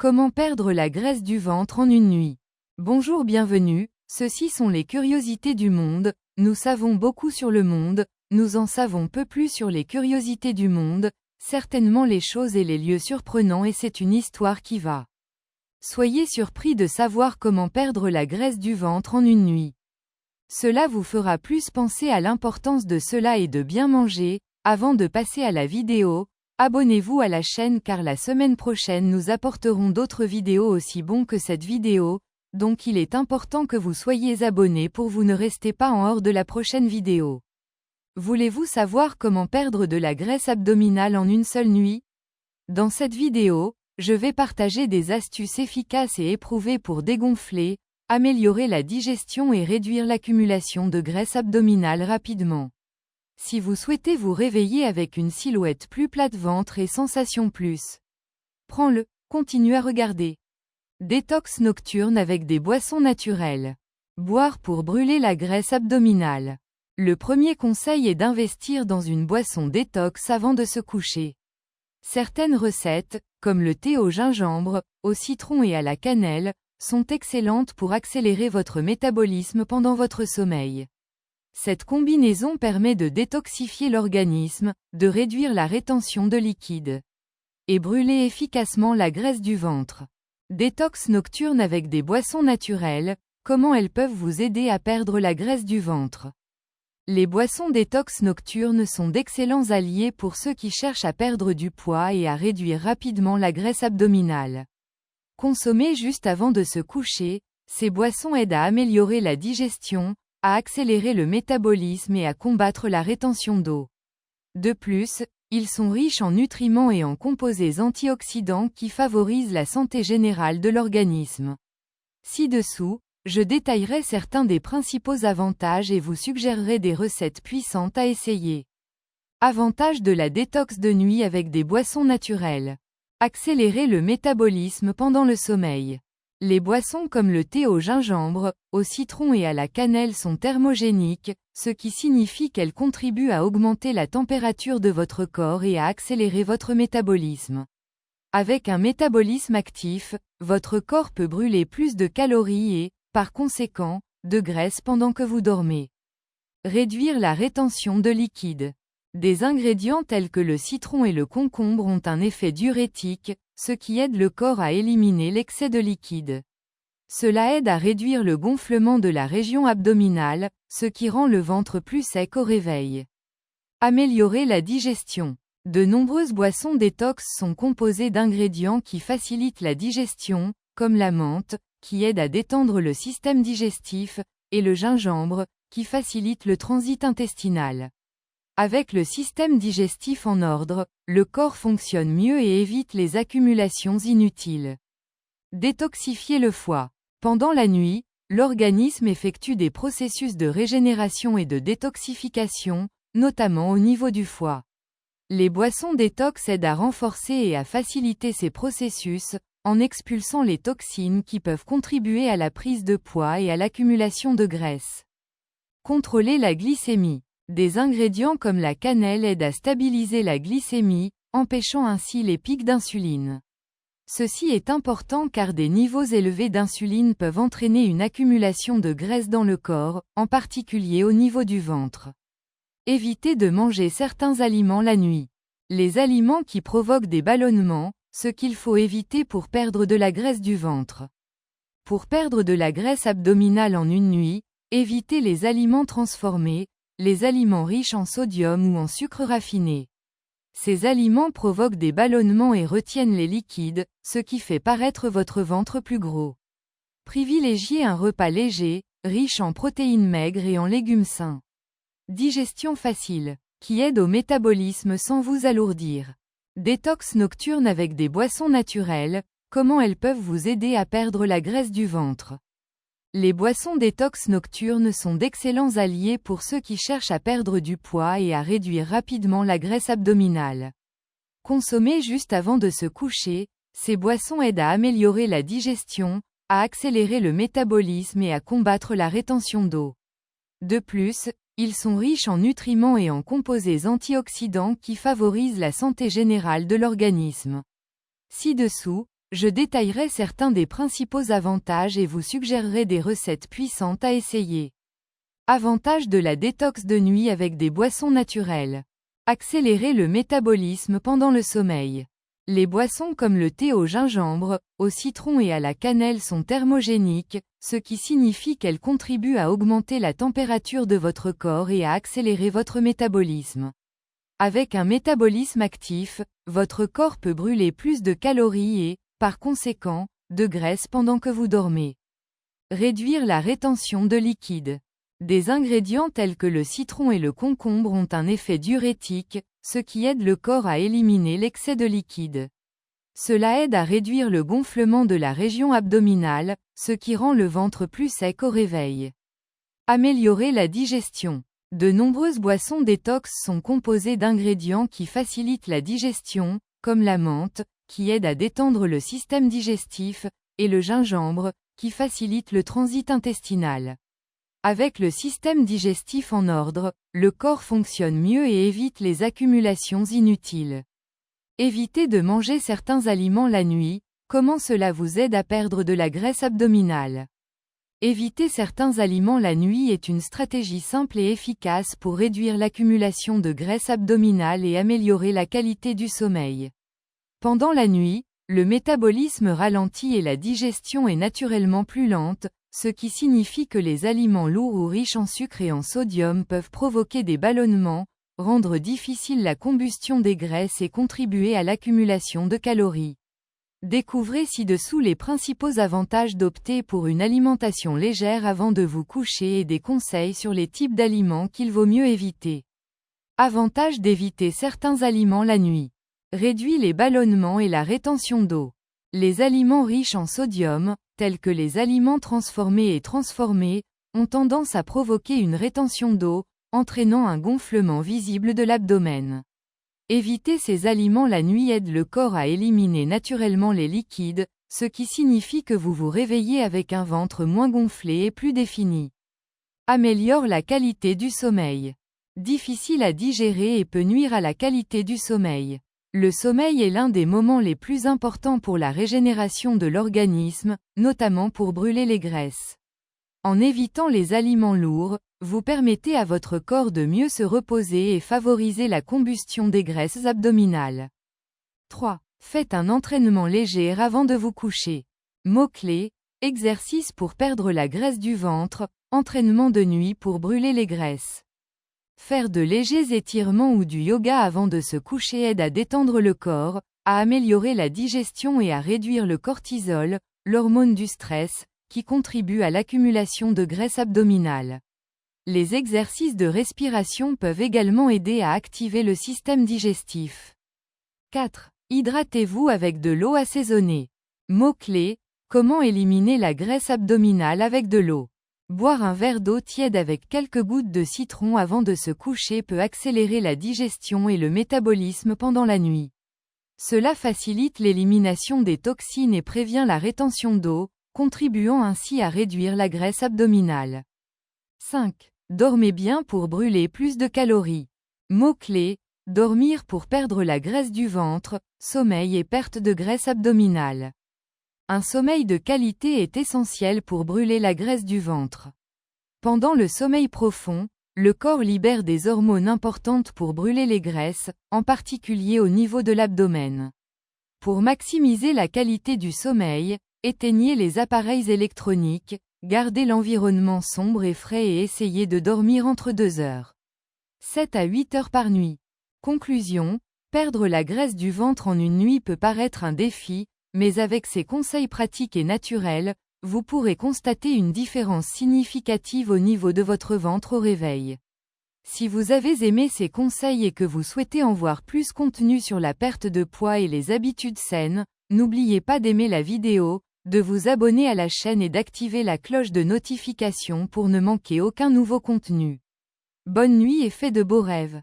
Comment perdre la graisse du ventre en une nuit? Bonjour, bienvenue, ceci sont les curiosités du monde. Nous savons beaucoup sur le monde, nous en savons peu plus sur les curiosités du monde, certainement les choses et les lieux surprenants, et c'est une histoire qui va. Soyez surpris de savoir comment perdre la graisse du ventre en une nuit. Cela vous fera plus penser à l'importance de cela et de bien manger. Avant de passer à la vidéo, abonnez-vous à la chaîne car la semaine prochaine nous apporterons d'autres vidéos aussi bonnes que cette vidéo, donc il est important que vous soyez abonnés pour vous ne rester pas en hors de la prochaine vidéo. Voulez-vous savoir comment perdre de la graisse abdominale en une seule nuit? Dans cette vidéo, je vais partager des astuces efficaces et éprouvées pour dégonfler, améliorer la digestion et réduire l'accumulation de graisse abdominale rapidement. Si vous souhaitez vous réveiller avec une silhouette plus plate, ventre et sensation plus. Prends-le, continue à regarder. Détox nocturne avec des boissons naturelles. Boire pour brûler la graisse abdominale. Le premier conseil est d'investir dans une boisson détox avant de se coucher. Certaines recettes, comme le thé au gingembre, au citron et à la cannelle, sont excellentes pour accélérer votre métabolisme pendant votre sommeil. Cette combinaison permet de détoxifier l'organisme, de réduire la rétention de liquide et brûler efficacement la graisse du ventre. Détox nocturne avec des boissons naturelles, comment elles peuvent vous aider à perdre la graisse du ventre? Les boissons détox nocturnes sont d'excellents alliés pour ceux qui cherchent à perdre du poids et à réduire rapidement la graisse abdominale. Consommées juste avant de se coucher, ces boissons aident à améliorer la digestion, à accélérer le métabolisme et à combattre la rétention d'eau. De plus, ils sont riches en nutriments et en composés antioxydants qui favorisent la santé générale de l'organisme. Ci-dessous, je détaillerai certains des principaux avantages et vous suggérerai des recettes puissantes à essayer. Avantages de la détox de nuit avec des boissons naturelles. Accélérer le métabolisme pendant le sommeil. Les boissons comme le thé au gingembre, au citron et à la cannelle sont thermogéniques, ce qui signifie qu'elles contribuent à augmenter la température de votre corps et à accélérer votre métabolisme. Avec un métabolisme actif, votre corps peut brûler plus de calories et, par conséquent, de graisse pendant que vous dormez. Réduire la rétention de liquide. Des ingrédients tels que le citron et le concombre ont un effet diurétique, ce qui aide le corps à éliminer l'excès de liquide. Cela aide à réduire le gonflement de la région abdominale, ce qui rend le ventre plus sec au réveil. Améliorer la digestion. De nombreuses boissons détox sont composées d'ingrédients qui facilitent la digestion, comme la menthe, qui aide à détendre le système digestif, et le gingembre, qui facilite le transit intestinal. Avec le système digestif en ordre, le corps fonctionne mieux et évite les accumulations inutiles. Détoxifier le foie. Pendant la nuit, l'organisme effectue des processus de régénération et de détoxification, notamment au niveau du foie. Les boissons détox aident à renforcer et à faciliter ces processus, en expulsant les toxines qui peuvent contribuer à la prise de poids et à l'accumulation de graisse. Contrôler la glycémie. Des ingrédients comme la cannelle aident à stabiliser la glycémie, empêchant ainsi les pics d'insuline. Ceci est important car des niveaux élevés d'insuline peuvent entraîner une accumulation de graisse dans le corps, en particulier au niveau du ventre. Évitez de manger certains aliments la nuit. Les aliments qui provoquent des ballonnements, ce qu'il faut éviter pour perdre de la graisse du ventre. Pour perdre de la graisse abdominale en une nuit, évitez les aliments transformés, les aliments riches en sodium ou en sucre raffiné. Ces aliments provoquent des ballonnements et retiennent les liquides, ce qui fait paraître votre ventre plus gros. Privilégiez un repas léger, riche en protéines maigres et en légumes sains. Digestion facile, qui aide au métabolisme sans vous alourdir. Détox nocturne avec des boissons naturelles, comment elles peuvent vous aider à perdre la graisse du ventre? Les boissons détox nocturnes sont d'excellents alliés pour ceux qui cherchent à perdre du poids et à réduire rapidement la graisse abdominale. Consommées juste avant de se coucher, ces boissons aident à améliorer la digestion, à accélérer le métabolisme et à combattre la rétention d'eau. De plus, ils sont riches en nutriments et en composés antioxydants qui favorisent la santé générale de l'organisme. Ci-dessous, Je détaillerai certains des principaux avantages et vous suggérerai des recettes puissantes à essayer. Avantage de la détox de nuit avec des boissons naturelles. Accélérer le métabolisme pendant le sommeil. Les boissons comme le thé au gingembre, au citron et à la cannelle sont thermogéniques, ce qui signifie qu'elles contribuent à augmenter la température de votre corps et à accélérer votre métabolisme. Avec un métabolisme actif, votre corps peut brûler plus de calories et, par conséquent, de graisse pendant que vous dormez. Réduire la rétention de liquide. Des ingrédients tels que le citron et le concombre ont un effet diurétique, ce qui aide le corps à éliminer l'excès de liquide. Cela aide à réduire le gonflement de la région abdominale, ce qui rend le ventre plus sec au réveil. Améliorer la digestion. De nombreuses boissons détox sont composées d'ingrédients qui facilitent la digestion, comme la menthe, qui aide à détendre le système digestif, et le gingembre, qui facilite le transit intestinal. Avec le système digestif en ordre, le corps fonctionne mieux et évite les accumulations inutiles. Évitez de manger certains aliments la nuit. Comment cela vous aide à perdre de la graisse abdominale? Éviter certains aliments la nuit est une stratégie simple et efficace pour réduire l'accumulation de graisse abdominale et améliorer la qualité du sommeil. Pendant la nuit, le métabolisme ralentit et la digestion est naturellement plus lente, ce qui signifie que les aliments lourds ou riches en sucre et en sodium peuvent provoquer des ballonnements, rendre difficile la combustion des graisses et contribuer à l'accumulation de calories. Découvrez ci-dessous les principaux avantages d'opter pour une alimentation légère avant de vous coucher et des conseils sur les types d'aliments qu'il vaut mieux éviter. Avantage d'éviter certains aliments la nuit. Réduit les ballonnements et la rétention d'eau. Les aliments riches en sodium, tels que les aliments transformés et transformés, ont tendance à provoquer une rétention d'eau, entraînant un gonflement visible de l'abdomen. Éviter ces aliments la nuit aide le corps à éliminer naturellement les liquides, ce qui signifie que vous vous réveillez avec un ventre moins gonflé et plus défini. Améliore la qualité du sommeil. Difficile à digérer et peut nuire à la qualité du sommeil. Le sommeil est l'un des moments les plus importants pour la régénération de l'organisme, notamment pour brûler les graisses. En évitant les aliments lourds, vous permettez à votre corps de mieux se reposer et favoriser la combustion des graisses abdominales. 3. Faites un entraînement léger avant de vous coucher. Mots-clés: exercice pour perdre la graisse du ventre, entraînement de nuit pour brûler les graisses. Faire de légers étirements ou du yoga avant de se coucher aide à détendre le corps, à améliorer la digestion et à réduire le cortisol, l'hormone du stress, qui contribue à l'accumulation de graisse abdominale. Les exercices de respiration peuvent également aider à activer le système digestif. 4. Hydratez-vous avec de l'eau assaisonnée. Mots-clés: comment éliminer la graisse abdominale avec de l'eau. Boire un verre d'eau tiède avec quelques gouttes de citron avant de se coucher peut accélérer la digestion et le métabolisme pendant la nuit. Cela facilite l'élimination des toxines et prévient la rétention d'eau, contribuant ainsi à réduire la graisse abdominale. 5. Dormez bien pour brûler plus de calories. Mots-clés: dormir pour perdre la graisse du ventre, sommeil et perte de graisse abdominale. Un sommeil de qualité est essentiel pour brûler la graisse du ventre. Pendant le sommeil profond, le corps libère des hormones importantes pour brûler les graisses, en particulier au niveau de l'abdomen. Pour maximiser la qualité du sommeil, éteignez les appareils électroniques, gardez l'environnement sombre et frais et essayez de dormir entre 2 heures. 7 à 8 heures par nuit. Conclusion: perdre la graisse du ventre en une nuit peut paraître un défi, mais avec ces conseils pratiques et naturels, vous pourrez constater une différence significative au niveau de votre ventre au réveil. Si vous avez aimé ces conseils et que vous souhaitez en voir plus contenu sur la perte de poids et les habitudes saines, n'oubliez pas d'aimer la vidéo, de vous abonner à la chaîne et d'activer la cloche de notification pour ne manquer aucun nouveau contenu. Bonne nuit et faites de beaux rêves.